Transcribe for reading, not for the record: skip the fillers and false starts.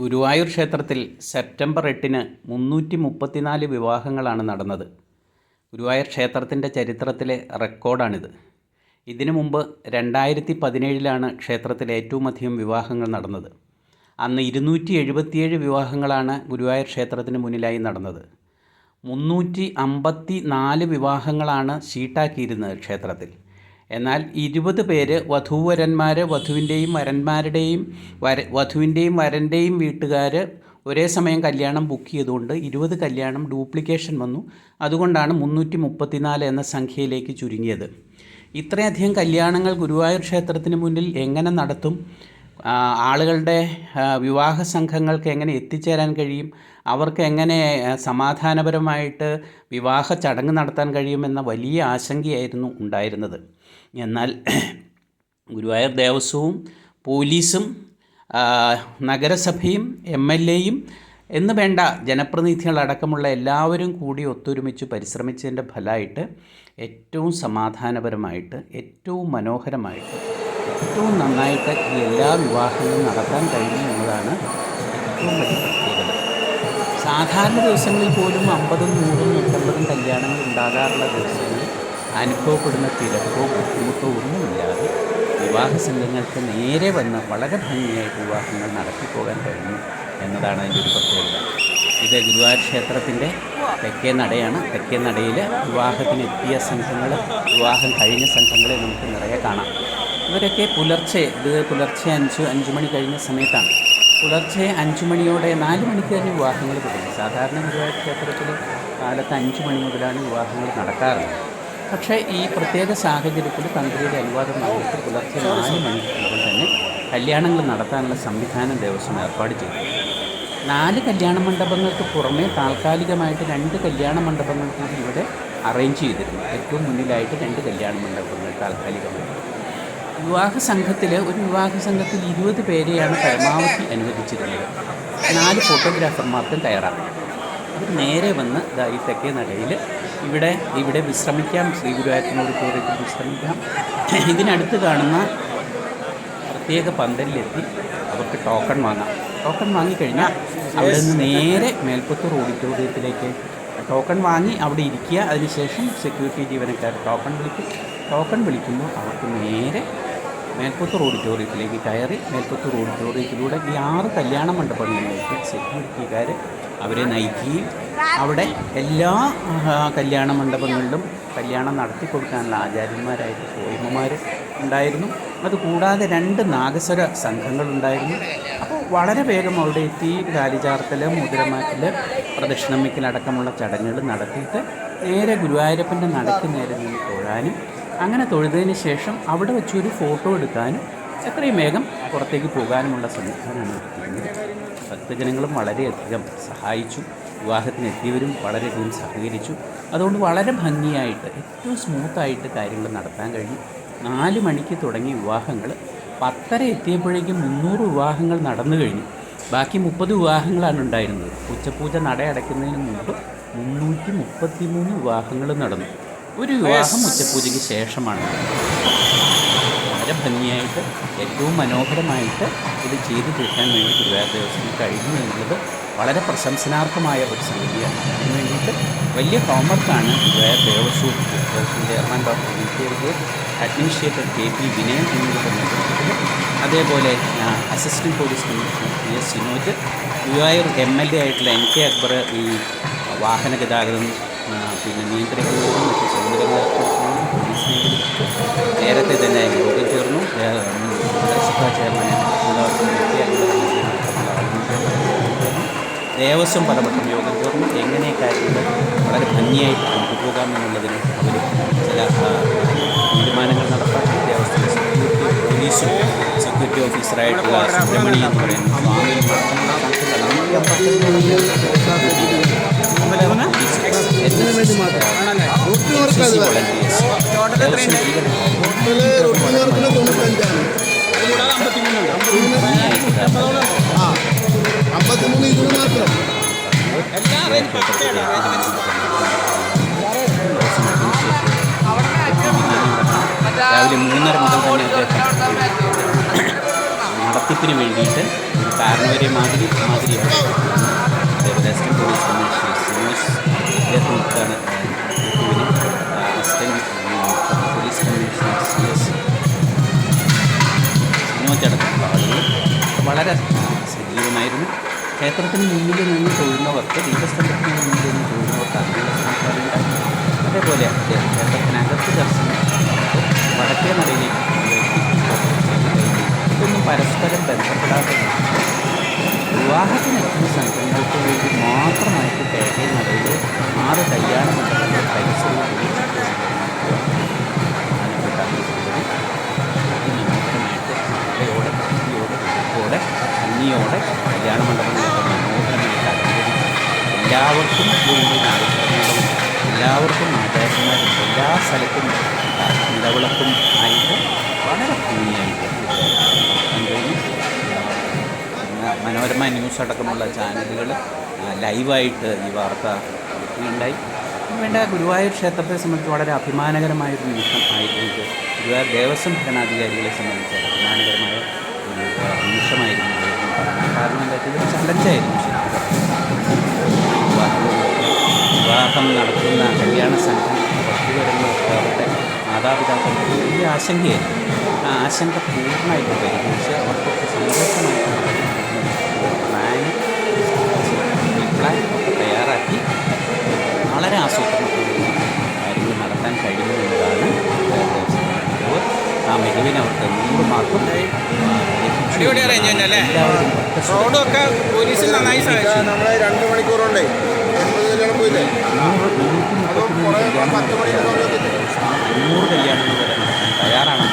ഗുരുവായൂർ ക്ഷേത്രത്തിൽ സെപ്റ്റംബർ 8-ന് 334 വിവാഹങ്ങളാണ് നടന്നത്. ഗുരുവായൂർ ക്ഷേത്രത്തിൻ്റെ ചരിത്രത്തിലെ റെക്കോർഡാണിത്. ഇതിനു മുമ്പ് 2017-ലാണ് ക്ഷേത്രത്തിൽ ഏറ്റവും അധികം വിവാഹങ്ങൾ നടന്നത്. അന്ന് 277 വിവാഹങ്ങളാണ് ഗുരുവായൂർ ക്ഷേത്രത്തിന് മുന്നിലായി നടന്നത്. 354 വിവാഹങ്ങളാണ് ഷീട്ടാക്കിയിരുന്നത് ക്ഷേത്രത്തിൽ. എന്നാൽ 20 പേര് വധൂവരന്മാർ, വധുവിൻ്റെയും വരൻ്റെയും വീട്ടുകാർ ഒരേ സമയം കല്യാണം ബുക്ക് ചെയ്തുകൊണ്ട് 20 കല്യാണം ഡ്യൂപ്ലിക്കേഷൻ വന്നു. അതുകൊണ്ടാണ് 334 എന്ന സംഖ്യയിലേക്ക് ചുരുങ്ങിയത്. ഇത്രയധികം കല്യാണങ്ങൾ ഗുരുവായൂർ ക്ഷേത്രത്തിന് മുന്നിൽ എങ്ങനെ നടത്തും? ആളുകളുടെ വിവാഹ സംഘങ്ങൾക്ക് എങ്ങനെ എത്തിച്ചേരാൻ കഴിയും? അവർക്ക് എങ്ങനെ സമാധാനപരമായിട്ട് വിവാഹ ചടങ്ങ് നടത്താൻ കഴിയുമെന്ന വലിയ ആശങ്കയായിരുന്നു ഉണ്ടായിരുന്നത്. എന്നാൽ ഗുരുവായൂർ ദേവസ്വവും പോലീസും നഗരസഭയും MLAയും എന്ന് വേണ്ട ജനപ്രതിനിധികളടക്കമുള്ള എല്ലാവരും കൂടി ഒത്തൊരുമിച്ച് പരിശ്രമിച്ചതിൻ്റെ ഫലമായിട്ട് ഏറ്റവും സമാധാനപരമായിട്ട്, ഏറ്റവും മനോഹരമായിട്ട്, ഏറ്റവും നന്നായിട്ട് ഈ എല്ലാ വിവാഹങ്ങളും നടത്താൻ കഴിഞ്ഞു എന്നതാണ് ഏറ്റവും വലിയ പ്രത്യേകത. സാധാരണ ദിവസങ്ങളിൽ പോലും 50, 100, 150 കല്യാണങ്ങൾ ഉണ്ടാകാറുള്ള ദിവസങ്ങളിൽ അനുഭവപ്പെടുന്ന തിരക്കോ ബുദ്ധിമുട്ടോ ഒന്നുമില്ലാതെ വിവാഹ സംഘങ്ങൾക്ക് നേരെ വന്ന് വളരെ ഭംഗിയായിട്ട് വിവാഹങ്ങൾ നടത്തിപ്പോകാൻ കഴിഞ്ഞു എന്നതാണ് അതിൻ്റെ ഒരു പ്രത്യേകത. ഇത് ഗുരുവായൂർ ക്ഷേത്രത്തിൻ്റെ തെക്കേ നടയാണ്. തെക്കേ നടയിൽ വിവാഹത്തിന് എത്തിയ സംഘങ്ങൾ, വിവാഹം കഴിഞ്ഞ സംഘങ്ങളെ നമുക്ക് നിറയെ കാണാം. ഇവരൊക്കെ പുലർച്ചെ 5 മണി കഴിഞ്ഞ സമയത്താണ്. പുലർച്ചെ 5 മണിയോടെ 4 മണിക്ക് തന്നെ വിവാഹങ്ങൾ തുടങ്ങി. സാധാരണ ഗുരുവായൂർ ക്ഷേത്രത്തിൽ കാലത്ത് 5 മണി മുതലാണ് വിവാഹങ്ങൾ നടക്കാറുള്ളത്. പക്ഷേ ഈ പ്രത്യേക സാഹചര്യത്തിൽ തന്ത്രിയുടെ അനുവാദം വാങ്ങിയിട്ട് പുലർച്ചെ 4 മണിക്ക് മുതൽ തന്നെ കല്യാണങ്ങൾ നടത്താനുള്ള സംവിധാനം ദേവസ്വം ഏർപ്പാട് ചെയ്തു. 4 കല്യാണ മണ്ഡപങ്ങൾക്ക് പുറമെ താൽക്കാലികമായിട്ട് 2 കല്യാണ മണ്ഡപങ്ങൾ കൂടി ഇവിടെ അറേഞ്ച് ചെയ്തിരുന്നു. ഏറ്റവും മുന്നിലായിട്ട് 2 കല്യാണ മണ്ഡപങ്ങൾ താൽക്കാലികമായിട്ട്. ഒരു വിവാഹ സംഘത്തിൽ 20 പേരെയാണ് പരമാവധി അനുവദിച്ചിരുന്നത്. 4 ഫോട്ടോഗ്രാഫർമാർക്കും കയറാം. അവർ നേരെ വന്ന് ഈ തെക്കേ നടയിൽ ഇവിടെ വിശ്രമിക്കാം. ശ്രീ ഗുരുവായൂരപ്പനോട് ഓഡിറ്റോറിയത്തിൽ വിശ്രമിക്കാം. ഇതിനടുത്ത് കാണുന്ന പ്രത്യേക പന്തലിലെത്തി അവർക്ക് ടോക്കൺ വാങ്ങാം. ടോക്കൺ വാങ്ങിക്കഴിഞ്ഞാൽ അവിടെ നിന്ന് നേരെ മേൽപ്പത്തൂർ ഓഡിറ്റോറിയത്തിലേക്ക് ടോക്കൺ വാങ്ങി അവിടെ ഇരിക്കുക. അതിനുശേഷം സെക്യൂരിറ്റി ജീവനക്കാർ ടോക്കൺ വിളിക്കുമ്പോൾ അവർക്ക് നേരെ മേൽപ്പത്തൂർ ഓഡിറ്റോറിയത്തിലേക്ക് കയറി മേൽപ്പത്തൂർ ഓഡിറ്റോറിയത്തിലൂടെ ഈ 6 കല്യാണ മണ്ഡപങ്ങളിലേക്ക് സെക്യൂരിറ്റിക്കാർ അവരെ നയിക്കുകയും അവിടെ എല്ലാ കല്യാണ മണ്ഡപങ്ങളിലും കല്യാണം നടത്തി കൊടുക്കാനുള്ള ആചാര്യന്മാരായിട്ട് കോയിമ്മമാർ ഉണ്ടായിരുന്നു. അതുകൂടാതെ 2 നാഗസ്വര സംഘങ്ങളുണ്ടായിരുന്നു. അപ്പോൾ വളരെ വേഗം അവിടെ എത്തി കാലിചാർത്തൽ, മുദ്രമാറ്റൽ, പ്രദക്ഷിണം വയ്ക്കലടക്കമുള്ള ചടങ്ങുകൾ നടത്തിയിട്ട് നേരെ ഗുരുവായൂരപ്പൻ്റെ നടക്ക് നേരെ നിന്ന് തൊഴാനും, അങ്ങനെ തൊഴുതതിന് ശേഷം അവിടെ വെച്ചൊരു ഫോട്ടോ എടുക്കാനും എത്രയും വേഗം പുറത്തേക്ക് പോകാനുമുള്ള സംവിധാനമാണ് എത്തിക്കുന്നത്. ഭക്തജനങ്ങളും വളരെയധികം സഹായിച്ചു. വിവാഹത്തിനെത്തിയവരും വളരെയധികം സഹകരിച്ചു. അതുകൊണ്ട് വളരെ ഭംഗിയായിട്ട്, ഏറ്റവും സ്മൂത്തായിട്ട് കാര്യങ്ങൾ നടത്താൻ കഴിഞ്ഞു. 4 മണിക്ക് തുടങ്ങിയ വിവാഹങ്ങൾ 10:30 എത്തിയപ്പോഴേക്കും 300 വിവാഹങ്ങൾ നടന്നു കഴിഞ്ഞു. ബാക്കി 30 വിവാഹങ്ങളാണ് ഉണ്ടായിരുന്നത്. ഉച്ചപൂജ നട അടയ്ക്കുന്നതിന് മുമ്പ് 333 വിവാഹങ്ങൾ നടന്നു. ഒരു വിവാഹം ഉച്ചപൂജയ്ക്ക് ശേഷമാണ്. വളരെ ഭംഗിയായിട്ട്, ഏറ്റവും മനോഹരമായിട്ട് ഇത് ചെയ്തു തീർക്കാൻ വേണ്ടി ഗുരുവായൂർ ദേവസ്വം കഴിഞ്ഞു എന്നുള്ളത് വളരെ പ്രശംസനാർഹമായ ഒരു സംഗതിയാണ്. അതിന് വേണ്ടിയിട്ട് വലിയ ഹോംവർക്കാണ് Guruvayur Devaswom chairman doctor VK, administrator KP Vinayan എന്നിവരുടെ നേതൃത്വത്തിൽ, അതേപോലെ assistant police commissioner PS Sinoj, Guruvayur MLA ആയിട്ടുള്ള NK അക്ബർ ഈ വാഹന ഗതാഗതം നിയന്ത്രിക്കുന്നതിനും മറ്റ് സൗകര്യങ്ങളെക്കുറിച്ചും പോലീസിനെ വിളിച്ചു നേരത്തെ തന്നെ യോഗം ചേർന്നു. നഗരസഭാ ചെയർമാൻ ദേവസ്വം പലവട്ടം യോഗം ചേർന്നു. എങ്ങനെ കാര്യങ്ങൾ വളരെ ഭംഗിയായിട്ട് കൊണ്ടുപോകാമെന്നുള്ളതിന് അവർ ചില തീരുമാനങ്ങൾ നടപ്പാക്കി. ദേവസ്വം പോലീസും സെക്യൂരിറ്റി ഓഫീസറായിട്ടുള്ള സുബ്രഹ്മണി എന്ന് പറയുന്ന സ്വാമിയും രാവിലെ 3:30 മുതൽ തന്നെ അദ്ദേഹം നടത്തിപ്പിന് വേണ്ടിയിട്ട് ഒരു കാരണവരെ മാതിരിയാണ്. അതേപോലെ അസിസ്റ്റന്റ് പോലീസ് കമ്മീഷണർ സിനോസ് ഇദ്ദേഹത്തിനാണ് assistant police commissioner CS Sinoj അടക്കമുള്ള ആളുകൾ വളരെ സജീവമായിരുന്നു. ക്ഷേത്രത്തിന് മുന്നിൽ നിന്ന് തൊഴുന്നവർക്ക് ദീപസ്തംഭത്തിന് മുന്നിൽ നിന്ന് തൊഴുന്നവർക്ക് അതിനുള്ള സംസ്കാരമുണ്ടായി. അതേപോലെ ക്ഷേത്രത്തിനകത്ത് ദർശനം വടക്കേ നടയിലേക്ക് ഇതൊന്നും പരസ്പരം ബന്ധപ്പെടാത്ത വിവാഹത്തിനെത്തുന്ന സംഘങ്ങൾക്ക് വേണ്ടി മാത്രമായിട്ട് കേരള നടയിൽ 6 കല്യാണ മണ്ഡപങ്ങൾ പരിസരവും അതിമനോഹരമായിട്ട് കലയോടെ ഭക്തിയോടെ വിധത്തോടെ ഭംഗിയോടെ കല്യാണ മണ്ഡപങ്ങളൊക്കെ മനോഹരമായിട്ട് അലങ്കരിച്ച് എല്ലാവർക്കും വേണ്ടി നാളികേരങ്ങളും എല്ലാവർക്കും ആചാര്യന്മാരും എല്ലാ സ്ഥലത്തും നിലവിളക്കും ആയിട്ട് വളരെ ഭംഗിയായിട്ട് മനോരമ ന്യൂസ് അടക്കമുള്ള ചാനലുകൾ ലൈവായിട്ട് ഈ വാർത്ത ഉണ്ടായി. വേണ്ട ഗുരുവായൂർ ക്ഷേത്രത്തെ സംബന്ധിച്ച് വളരെ അഭിമാനകരമായൊരു നിമിഷം ആയിരുന്നു ഇത്. ഗുരുവായൂർ ദേവസ്വം ഭരണാധികാരികളെ സംബന്ധിച്ച് അഭിമാനകരമായ ഒരു നിമിഷമായിരുന്നു കാരണം എന്താ വെച്ചാൽ ഇതൊരു ചലഞ്ചായിരുന്നു. വിവാഹം നടത്തുന്ന കല്യാണ സംഘം പുറത്തു വരുന്നവർക്ക് അവരുടെ മാതാപിതാക്കൾക്ക് വലിയ ആശങ്കയായിരുന്നു. ആ ആശങ്ക പൂർണ്ണമായിട്ട് പരിഹരിച്ച് അവർക്കൊക്കെ സന്തോഷമായിട്ട് പ്ലാൻ ഒക്കെ തയ്യാറാക്കി വളരെ ആസൂത്രണത്തോടുകൂടി കാര്യങ്ങൾ നടത്താൻ കഴിയുന്നു എന്നതാണ് മികവ്. ആ മികവിന് അവർക്ക് 100 മാർക്കും റോഡൊക്കെ പോലീസിൽ നന്നായി സഹായിച്ചു. 2 മണിക്കൂറുണ്ടേ 100 കല്യാണങ്ങൾ വരെ നടത്താൻ തയ്യാറാണ്.